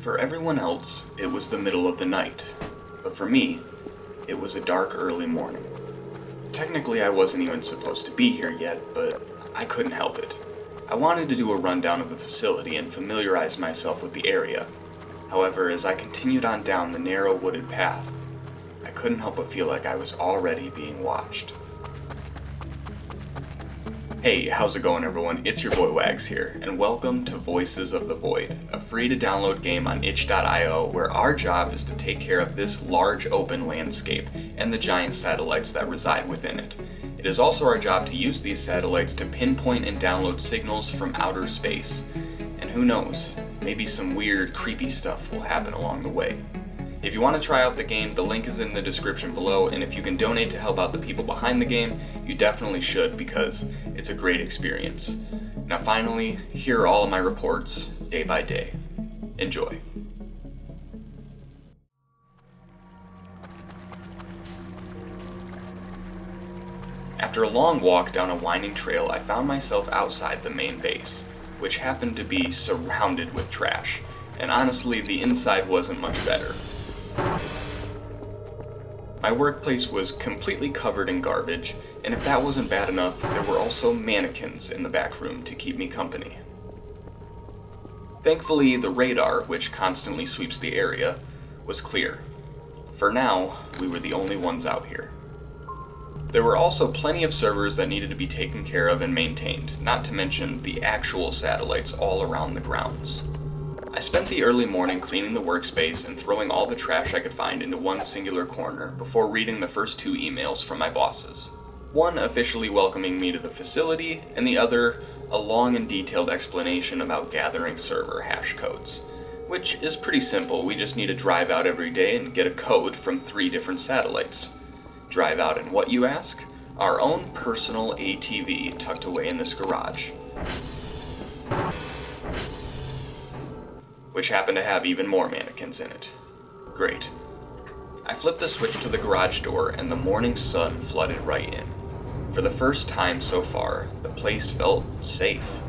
For everyone else, it was the middle of the night, but for me, it was a dark early morning. Technically, I wasn't even supposed to be here yet, but I couldn't help it. I wanted to do a rundown of the facility and familiarize myself with the area. However, as I continued on down the narrow wooded path, I couldn't help but feel like I was already being watched. Hey, how's it going everyone? It's your boy Wags here, and welcome to Voices of the Void, a free-to-download game on itch.io where our job is to take care of this large open landscape and the giant satellites that reside within it. It is also our job to use these satellites to pinpoint and download signals from outer space. And who knows, maybe some weird, creepy stuff will happen along the way. If you want to try out the game, the link is in the description below, and if you can donate to help out the people behind the game, you definitely should because it's a great experience. Now finally, here are all of my reports, day by day. Enjoy. After a long walk down a winding trail, I found myself outside the main base, which happened to be surrounded with trash, and honestly, the inside wasn't much better. My workplace was completely covered in garbage, and if that wasn't bad enough, there were also mannequins in the back room to keep me company. Thankfully, the radar, which constantly sweeps the area, was clear. For now, we were the only ones out here. There were also plenty of servers that needed to be taken care of and maintained, not to mention the actual satellites all around the grounds. I spent the early morning cleaning the workspace and throwing all the trash I could find into one singular corner before reading the first two emails from my bosses. One officially welcoming me to the facility, and the other a long and detailed explanation about gathering server hash codes. Which is pretty simple, we just need to drive out every day and get a code from 3 different satellites. Drive out in what, you ask? Our own personal ATV tucked away in this garage, which happened to have even more mannequins in it. Great. I flipped the switch to the garage door and the morning sun flooded right in. For the first time so far, the place felt safe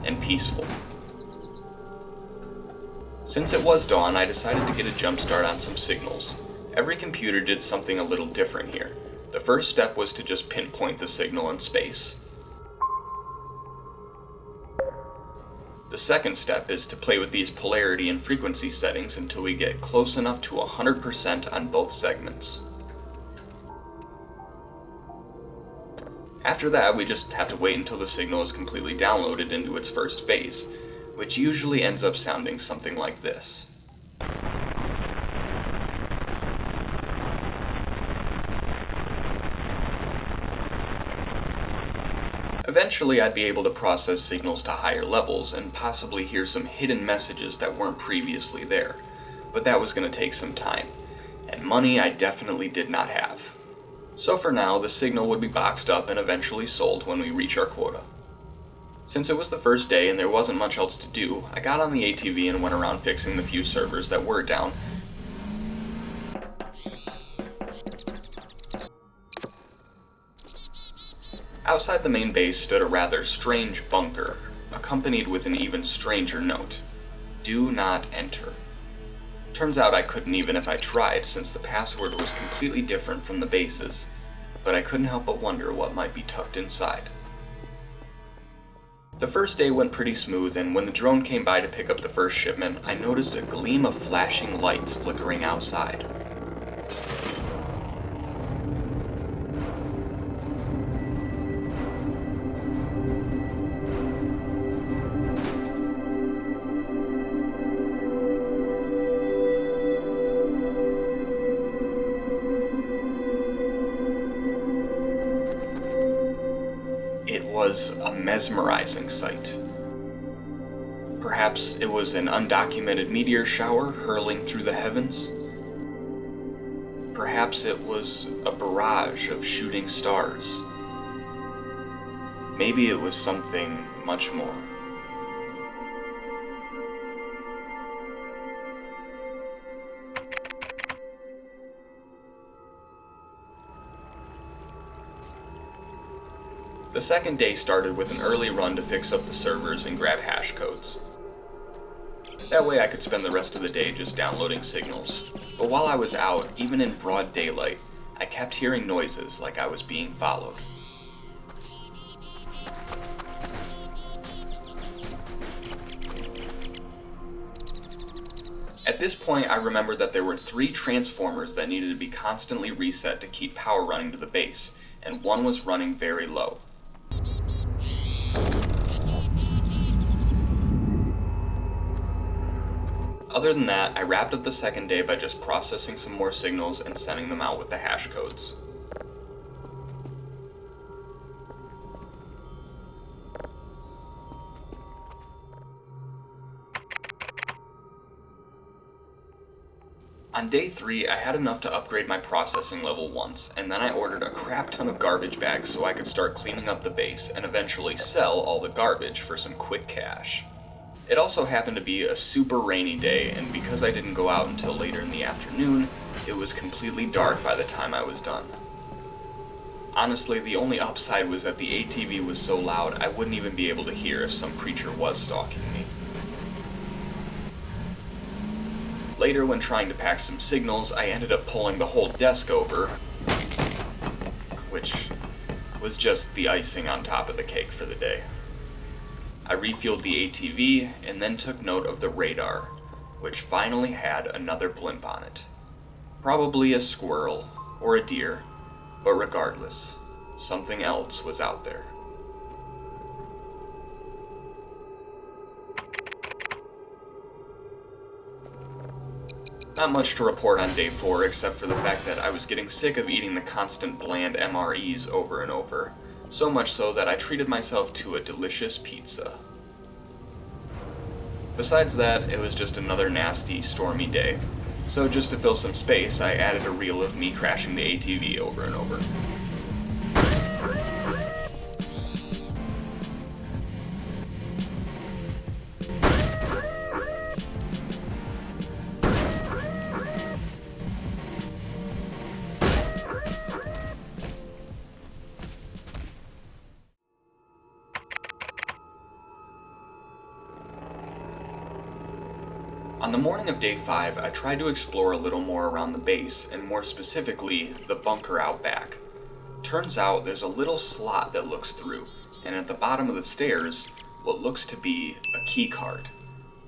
and peaceful. Since it was dawn, I decided to get a jump start on some signals. Every computer did something a little different here. The first step was to just pinpoint the signal in space. The second step is to play with these polarity and frequency settings until we get close enough to 100% on both segments. After that, we just have to wait until the signal is completely downloaded into its first phase, which usually ends up sounding something like this. Eventually, I'd be able to process signals to higher levels and possibly hear some hidden messages that weren't previously there, but that was going to take some time, and money I definitely did not have. So for now, the signal would be boxed up and eventually sold when we reach our quota. Since it was the first day and there wasn't much else to do, I got on the ATV and went around fixing the few servers that were down. Outside the main base stood a rather strange bunker, accompanied with an even stranger note: "Do not enter." Turns out I couldn't even if I tried, since the password was completely different from the base's, but I couldn't help but wonder what might be tucked inside. The first day went pretty smooth, and when the drone came by to pick up the first shipment, I noticed a gleam of flashing lights flickering outside. It was a mesmerizing sight. Perhaps it was an undocumented meteor shower hurling through the heavens. Perhaps it was a barrage of shooting stars. Maybe it was something much more. The second day started with an early run to fix up the servers and grab hash codes. That way I could spend the rest of the day just downloading signals. But while I was out, even in broad daylight, I kept hearing noises like I was being followed. At this point, I remembered that there were 3 transformers that needed to be constantly reset to keep power running to the base, and one was running very low. Other than that, I wrapped up the second day by just processing some more signals and sending them out with the hash codes. On day 3, I had enough to upgrade my processing level once, and then I ordered a crap ton of garbage bags so I could start cleaning up the base and eventually sell all the garbage for some quick cash. It also happened to be a super rainy day, and because I didn't go out until later in the afternoon, it was completely dark by the time I was done. Honestly, the only upside was that the ATV was so loud I wouldn't even be able to hear if some creature was stalking me. Later, when trying to pack some signals, I ended up pulling the whole desk over, which was just the icing on top of the cake for the day. I refueled the ATV and then took note of the radar, which finally had another blimp on it. Probably a squirrel or a deer, but regardless, something else was out there. Not much to report on day 4 except for the fact that I was getting sick of eating the constant bland MREs over and over. So much so that I treated myself to a delicious pizza. Besides that, it was just another nasty, stormy day. So just to fill some space, I added a reel of me crashing the ATV over and over. On the morning of day 5, I tried to explore a little more around the base, and more specifically, the bunker out back. Turns out there's a little slot that looks through, and at the bottom of the stairs, what looks to be a key card.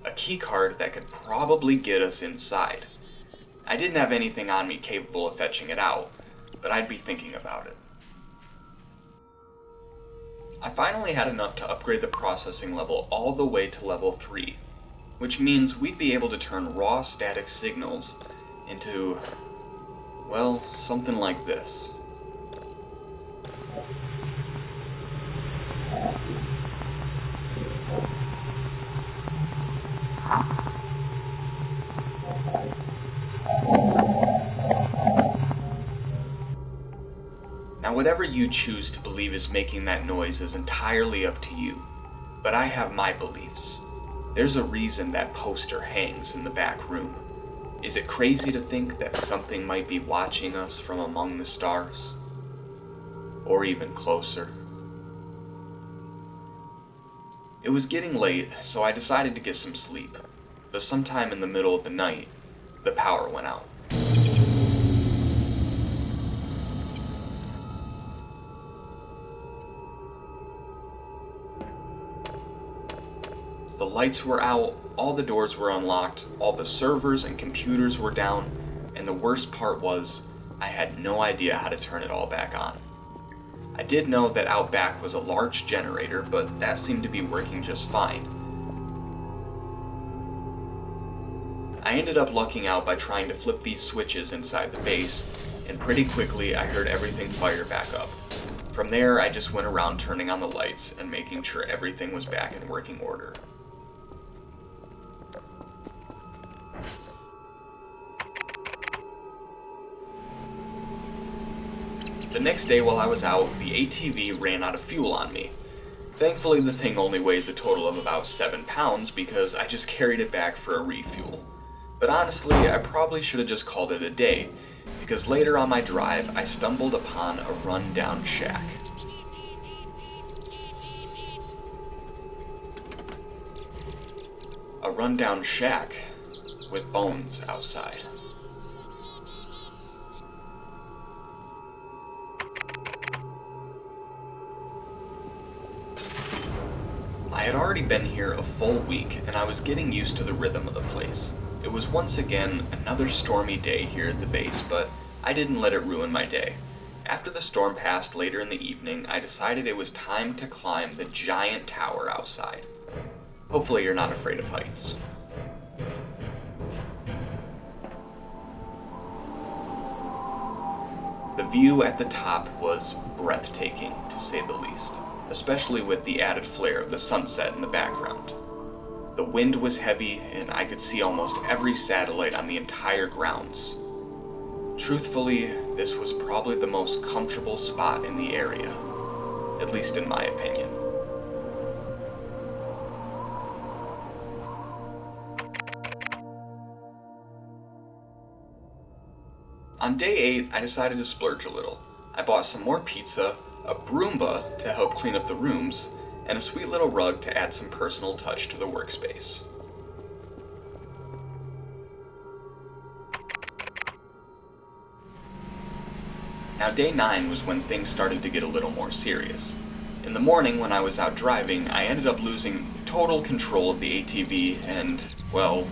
A key card that could probably get us inside. I didn't have anything on me capable of fetching it out, but I'd be thinking about it. I finally had enough to upgrade the processing level all the way to level 3. Which means we'd be able to turn raw static signals into, well, something like this. Now, whatever you choose to believe is making that noise is entirely up to you, but I have my beliefs. There's a reason that poster hangs in the back room. Is it crazy to think that something might be watching us from among the stars? Or even closer? It was getting late, so I decided to get some sleep. But sometime in the middle of the night, the power went out. The lights were out, all the doors were unlocked, all the servers and computers were down, and the worst part was, I had no idea how to turn it all back on. I did know that out back was a large generator, but that seemed to be working just fine. I ended up lucking out by trying to flip these switches inside the base, and pretty quickly I heard everything fire back up. From there, I just went around turning on the lights and making sure everything was back in working order. The next day while I was out, the ATV ran out of fuel on me. Thankfully, the thing only weighs a total of about 7 pounds because I just carried it back for a refuel. But honestly, I probably should have just called it a day, because later on my drive, I stumbled upon a run-down shack. A rundown shack with bones outside. I had already been here a full week, and I was getting used to the rhythm of the place. It was once again another stormy day here at the base, but I didn't let it ruin my day. After the storm passed later in the evening, I decided it was time to climb the giant tower outside. Hopefully you're not afraid of heights. The view at the top was breathtaking, to say the least, especially with the added flare of the sunset in the background. The wind was heavy, and I could see almost every satellite on the entire grounds. Truthfully, this was probably the most comfortable spot in the area, at least in my opinion. On day 8, I decided to splurge a little. I bought some more pizza, a Broomba to help clean up the rooms, and a sweet little rug to add some personal touch to the workspace. Now day 9 was when things started to get a little more serious. In the morning when I was out driving, I ended up losing total control of the ATV and, well...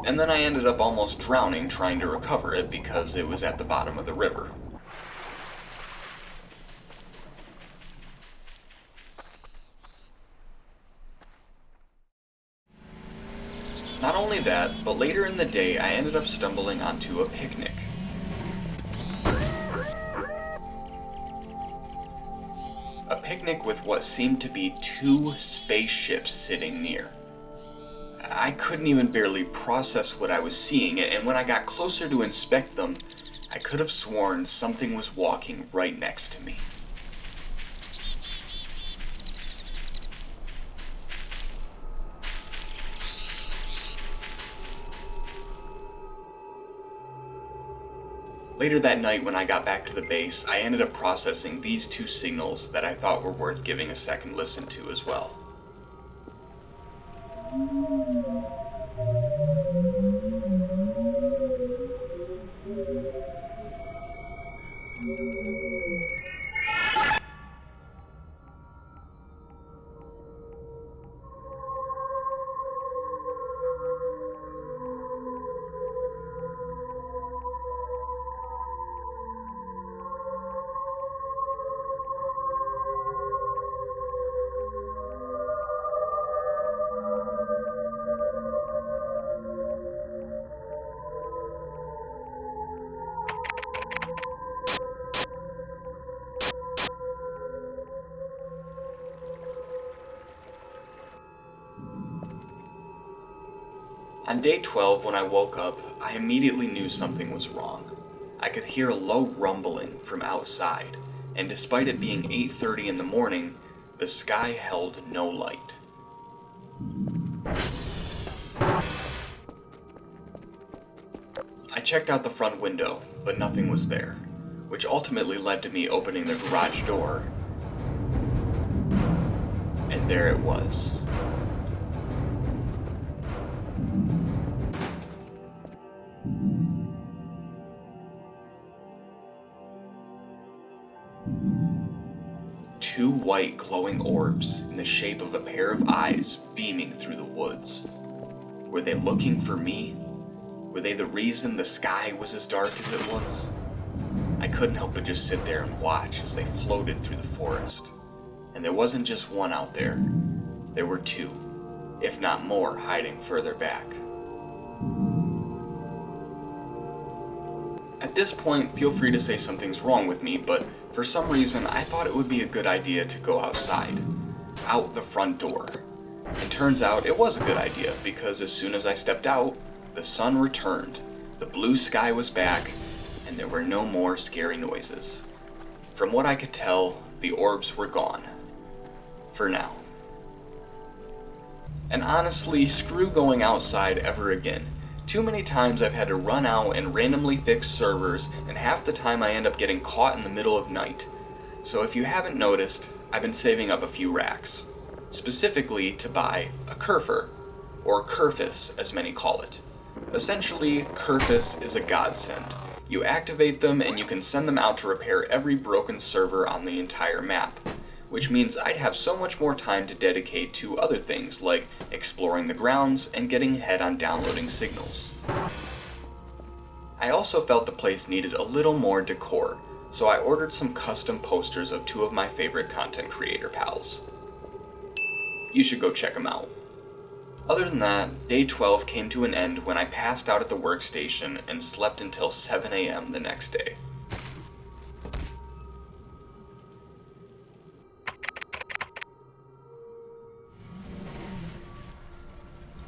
And then I ended up almost drowning trying to recover it because it was at the bottom of the river. Not only that, but later in the day I ended up stumbling onto a picnic. A picnic with what seemed to be 2 spaceships sitting near. I couldn't even barely process what I was seeing, and when I got closer to inspect them, I could have sworn something was walking right next to me. Later that night when I got back to the base, I ended up processing these 2 signals that I thought were worth giving a second listen to as well. On day 12, when I woke up, I immediately knew something was wrong. I could hear a low rumbling from outside, and despite it being 8:30 in the morning, the sky held no light. I checked out the front window, but nothing was there, which ultimately led to me opening the garage door, and there it was. Two white glowing orbs in the shape of a pair of eyes beaming through the woods. Were they looking for me? Were they the reason the sky was as dark as it was? I couldn't help but just sit there and watch as they floated through the forest. And there wasn't just one out there. There were 2, if not more, hiding further back. At this point, feel free to say something's wrong with me, but for some reason I thought it would be a good idea to go outside, out the front door. And turns out it was a good idea, because as soon as I stepped out, the sun returned, the blue sky was back, and there were no more scary noises. From what I could tell, the orbs were gone. For now. And honestly, screw going outside ever again. Too many times I've had to run out and randomly fix servers, and half the time I end up getting caught in the middle of night. So if you haven't noticed, I've been saving up a few racks, specifically to buy a kerfer, or kerfus as many call it. Essentially, kerfus is a godsend. You activate them and you can send them out to repair every broken server on the entire map, which means I'd have so much more time to dedicate to other things like exploring the grounds and getting ahead on downloading signals. I also felt the place needed a little more decor, so I ordered some custom posters of two of my favorite content creator pals. You should go check them out. Other than that, day 12 came to an end when I passed out at the workstation and slept until 7 a.m. the next day.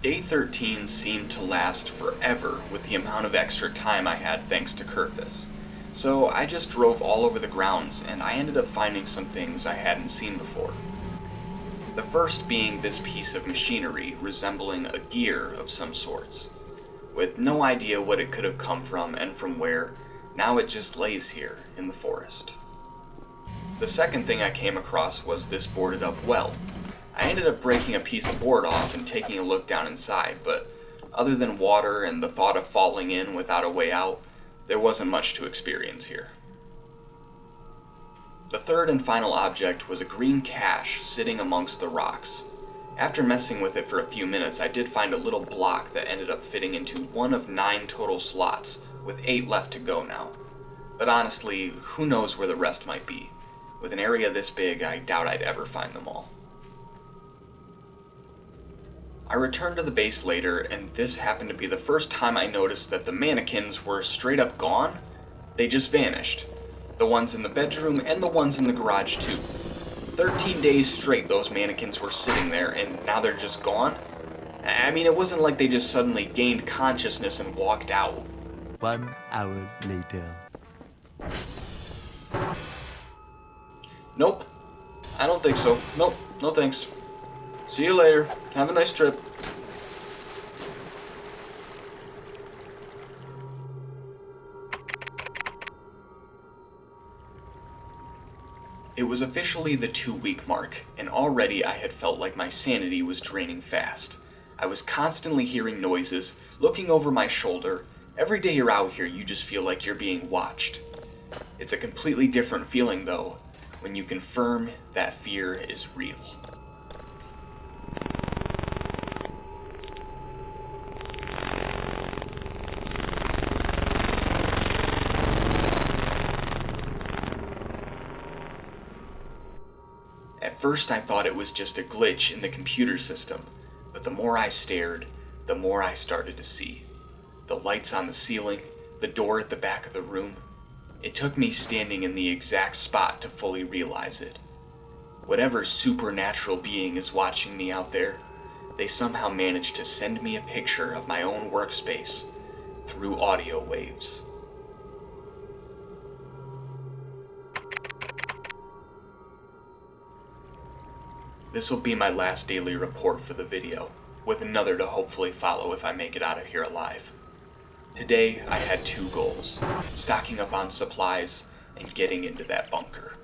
Day 13 seemed to last forever with the amount of extra time I had thanks to Kerfus. So I just drove all over the grounds and I ended up finding some things I hadn't seen before. The first being this piece of machinery resembling a gear of some sorts. With no idea what it could have come from and from where, now it just lays here in the forest. The second thing I came across was this boarded up well. I ended up breaking a piece of board off and taking a look down inside, but other than water and the thought of falling in without a way out, there wasn't much to experience here. The third and final object was a green cache sitting amongst the rocks. After messing with it for a few minutes, I did find a little block that ended up fitting into one of 9 total slots, with 8 left to go now. But honestly, who knows where the rest might be. With an area this big, I doubt I'd ever find them all. I returned to the base later, and this happened to be the first time I noticed that the mannequins were straight up gone. They just vanished. The ones in the bedroom and the ones in the garage too. 13 days straight those mannequins were sitting there and now they're just gone? I mean, it wasn't like they just suddenly gained consciousness and walked out. 1 hour later. Nope. I don't think so. Nope. No thanks. See you later. Have a nice trip. It was officially the 2-week mark, and already I had felt like my sanity was draining fast. I was constantly hearing noises, looking over my shoulder. Every day you're out here, you just feel like you're being watched. It's a completely different feeling, though, when you confirm that fear is real. At first I thought it was just a glitch in the computer system, but the more I stared, the more I started to see. The lights on the ceiling, the door at the back of the room. It took me standing in the exact spot to fully realize it. Whatever supernatural being is watching me out there, they somehow managed to send me a picture of my own workspace through audio waves. This will be my last daily report for the video, with another to hopefully follow if I make it out of here alive. Today, I had 2 goals: stocking up on supplies and getting into that bunker.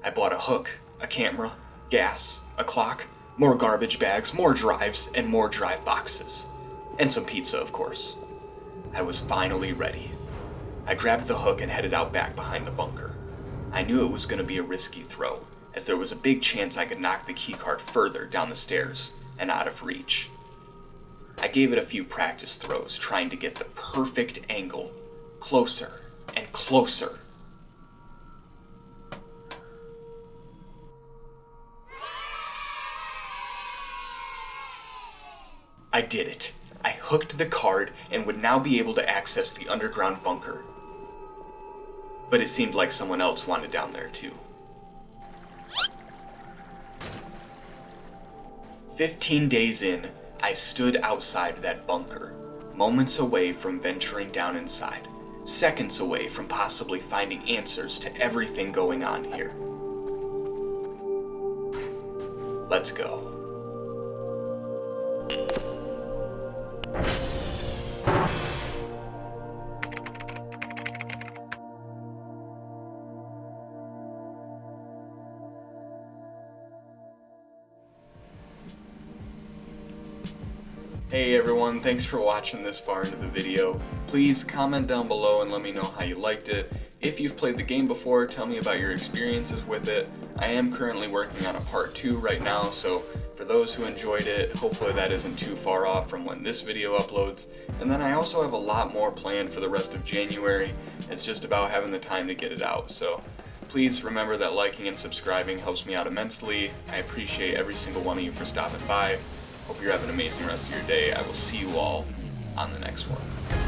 I bought a hook, a camera, gas, a clock, more garbage bags, more drives, and more drive boxes. And some pizza, of course. I was finally ready. I grabbed the hook and headed out back behind the bunker. I knew it was going to be a risky throw, as there was a big chance I could knock the keycard further down the stairs and out of reach. I gave it a few practice throws, trying to get the perfect angle, closer and closer. I did it. I hooked the card and would now be able to access the underground bunker. But it seemed like someone else wanted down there too. 15 days in, I stood outside that bunker, moments away from venturing down inside, seconds away from possibly finding answers to everything going on here. Let's go. Hey everyone, thanks for watching this far into the video. Please comment down below and let me know how you liked it. If you've played the game before, tell me about your experiences with it. I am currently working on a part 2 right now, so for those who enjoyed it, hopefully that isn't too far off from when this video uploads. And then I also have a lot more planned for the rest of January. It's just about having the time to get it out, so please remember that liking and subscribing helps me out immensely. I appreciate every single one of you for stopping by. Hope you're having an amazing rest of your day. I will see you all on the next one.